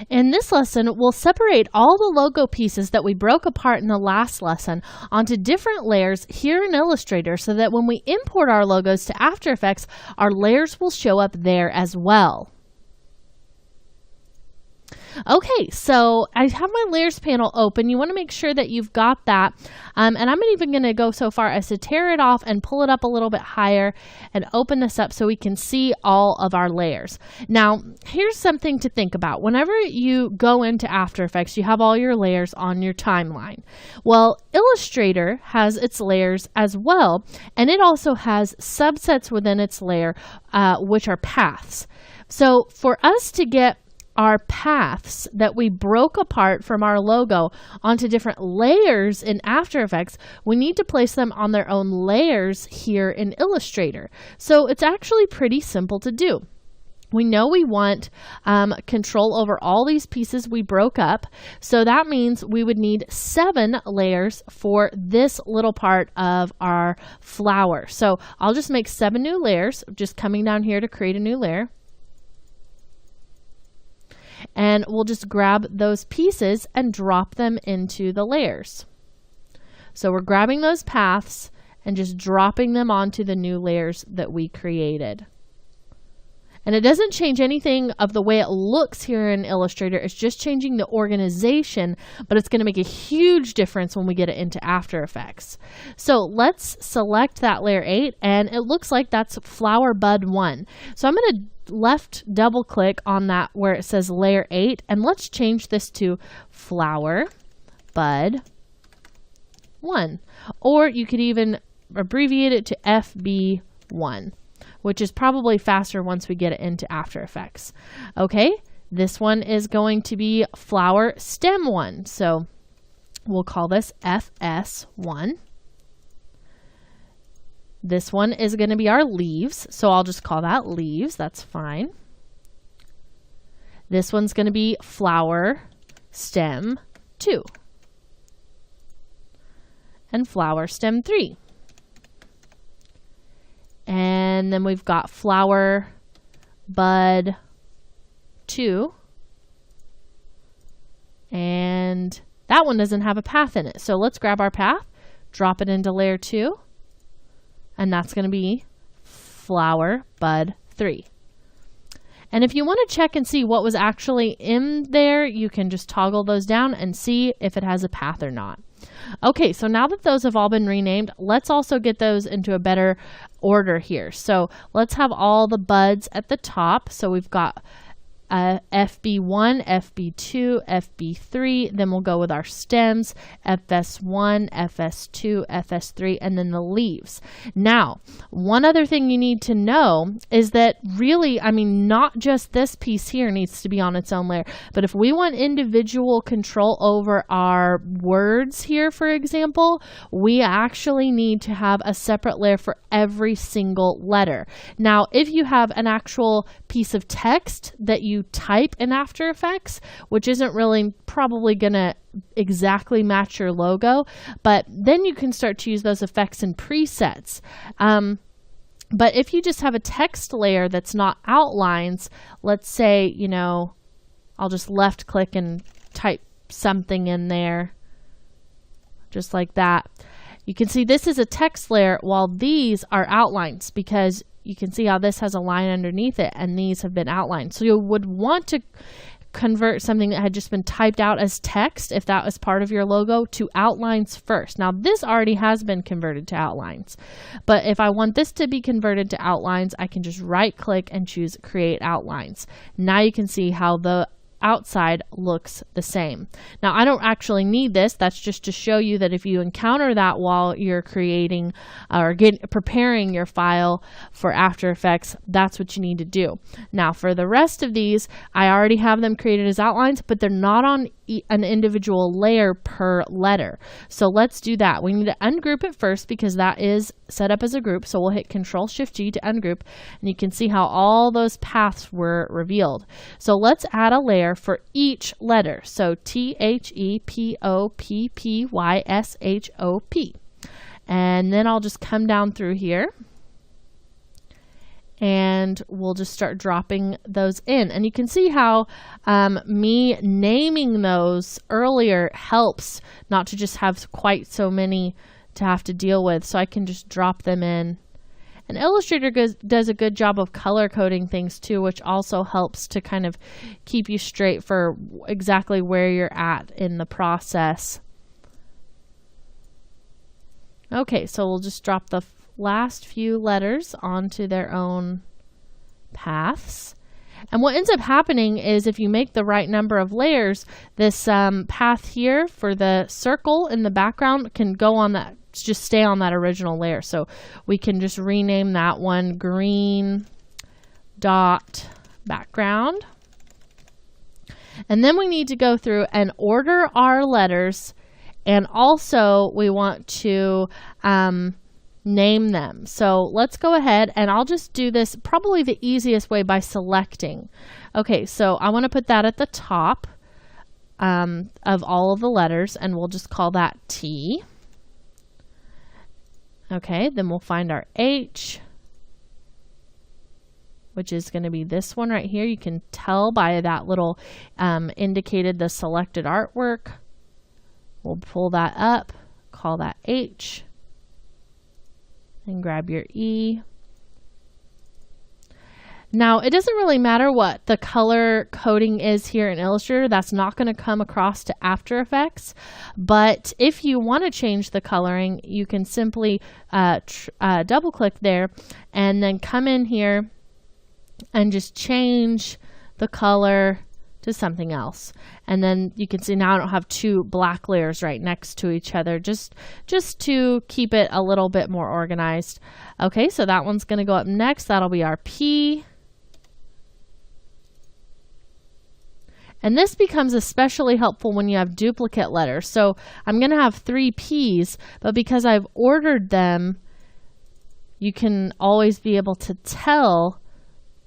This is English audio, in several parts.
In this lesson, we'll separate all the logo pieces that we broke apart in the last lesson onto different layers here in Illustrator so that when we import our logos to After Effects, our layers will show up there as well. Okay, so I have my layers panel open. You want to make sure that you've got that. And I'm even going to go so far as to tear it off and pull it up a little bit higher and open this up so we can see all of our layers. Now, here's something to think about. Whenever you go into After Effects, you have all your layers on your timeline. Well, Illustrator has its layers as well, and it also has subsets within its layer, which are paths. So for us to get our paths that we broke apart from our logo onto different layers in After Effects, we need to place them on their own layers here in Illustrator. So it's actually pretty simple to do. We know we want control over all these pieces we broke up. So that means we would need 7 layers for this little part of our flower. So I'll just make 7 new layers, just coming down here to create a new layer. And we'll just grab those pieces and drop them into the layers. So we're grabbing those paths and just dropping them onto the new layers that we created. And it doesn't change anything of the way it looks here in Illustrator. It's just changing the organization, but it's going to make a huge difference when we get it into After Effects. So let's select that layer 8, and it looks like that's Flower Bud 1. So I'm going to left double click on that where it says layer 8, and let's change this to Flower Bud 1, or you could even abbreviate it to FB1, which is probably faster once we get it into After Effects. Okay, this one is going to be Flower Stem 1, so we'll call this FS1. This one is going to be our leaves, so I'll just call that leaves. That's fine. This one's going to be Flower Stem 2 and Flower Stem 3. And then we've got Flower Bud 2, and that one doesn't have a path in it. So let's grab our path, drop it into layer 2. And that's going to be Flower Bud 3. And if you want to check and see what was actually in there, you can just toggle those down and see if it has a path or not. Okay, so now that those have all been renamed, let's also get those into a better order here. So let's have all the buds at the top. So we've got FB1, FB2, FB3, then we'll go with our stems, FS1, FS2, FS3, and then the leaves. Now, one other thing you need to know is that really, I mean, not just this piece here needs to be on its own layer, but if we want individual control over our words here, for example, we actually need to have a separate layer for every single letter. Now, if you have an actual piece of text that you type in After Effects, which isn't really probably going to exactly match your logo, but then you can start to use those effects and presets. But if you just have a text layer that's not outlines, let's say, you know, I'll just left click and type something in there, just like that. You can see this is a text layer while these are outlines, because you can see how this has a line underneath it and these have been outlined. So you would want to convert something that had just been typed out as text, if that was part of your logo, to outlines first. Now this already has been converted to outlines, but if I want this to be converted to outlines, I can just right click and choose Create Outlines. Now you can see how the outside looks the same. Now I don't actually need this. That's just to show you that if you encounter that while you're creating or preparing your file for After Effects, that's what you need to do. Now for the rest of these, I already have them created as outlines, but they're not on an individual layer per letter. So let's do that. We need to ungroup it first because that is set up as a group. So we'll hit Control-Shift-G to ungroup, and you can see how all those paths were revealed. So let's add a layer for each letter. So THEPOPPYSHOP. And then I'll just come down through here and we'll just start dropping those in. And you can see how me naming those earlier helps not to just have quite so many to have to deal with. So I can just drop them in. And Illustrator does a good job of color coding things too, which also helps to kind of keep you straight for exactly where you're at in the process. Okay, so we'll just drop the last few letters onto their own paths. And what ends up happening is if you make the right number of layers, this path here for the circle in the background can go on that, just stay on that original layer. So we can just rename that one green dot background. And then we need to go through and order our letters, and also we want to name them. So let's go ahead, and I'll just do this probably the easiest way by selecting. Okay, so I want to put that at the top of all of the letters, and we'll just call that T. Okay, then we'll find our H, which is going to be this one right here. You can tell by that little indicated the selected artwork. We'll pull that up, call that H, and grab your E. Now, it doesn't really matter what the color coding is here in Illustrator. That's not going to come across to After Effects. But if you want to change the coloring, you can simply double click there and then come in here and just change the color to something else. And then you can see now I don't have two black layers right next to each other, just to keep it a little bit more organized. Okay, so that one's going to go up next. That'll be our P. And this becomes especially helpful when you have duplicate letters. So I'm going to have 3 P's, but because I've ordered them, you can always be able to tell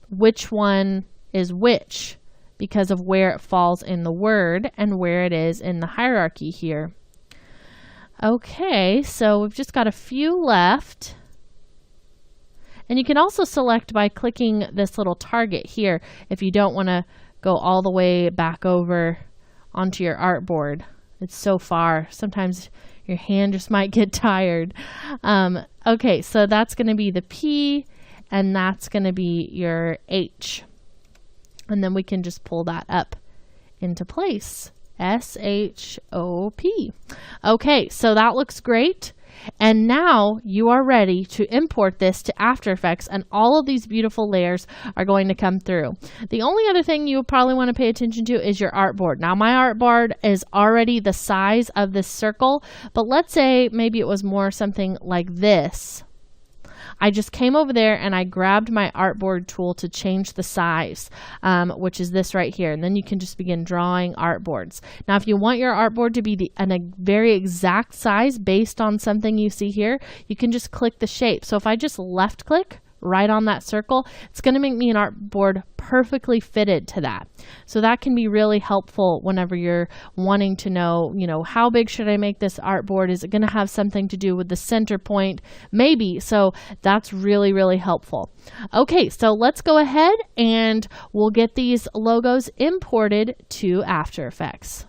which one is which because of where it falls in the word and where it is in the hierarchy here. Okay, so we've just got a few left. And you can also select by clicking this little target here if you don't want to go all the way back over onto your artboard. It's so far. Sometimes your hand just might get tired. Okay, so that's going to be the P, and that's going to be your H. And then we can just pull that up into place. S-H-O-P. Okay, so that looks great. And now you are ready to import this to After Effects, and all of these beautiful layers are going to come through. The only other thing you probably want to pay attention to is your artboard. Now my artboard is already the size of this circle, but let's say maybe it was more something like this. I just came over there and I grabbed my artboard tool to change the size, which is this right here. And then you can just begin drawing artboards. Now, if you want your artboard to be a very exact size based on something you see here, you can just click the shape. So if I just left click right on that circle, it's going to make me an artboard perfectly fitted to that. So that can be really helpful whenever you're wanting to know, how big should I make this artboard? Is it going to have something to do with the center point? Maybe. So that's really, really helpful. Okay, so let's go ahead and we'll get these logos imported to After Effects.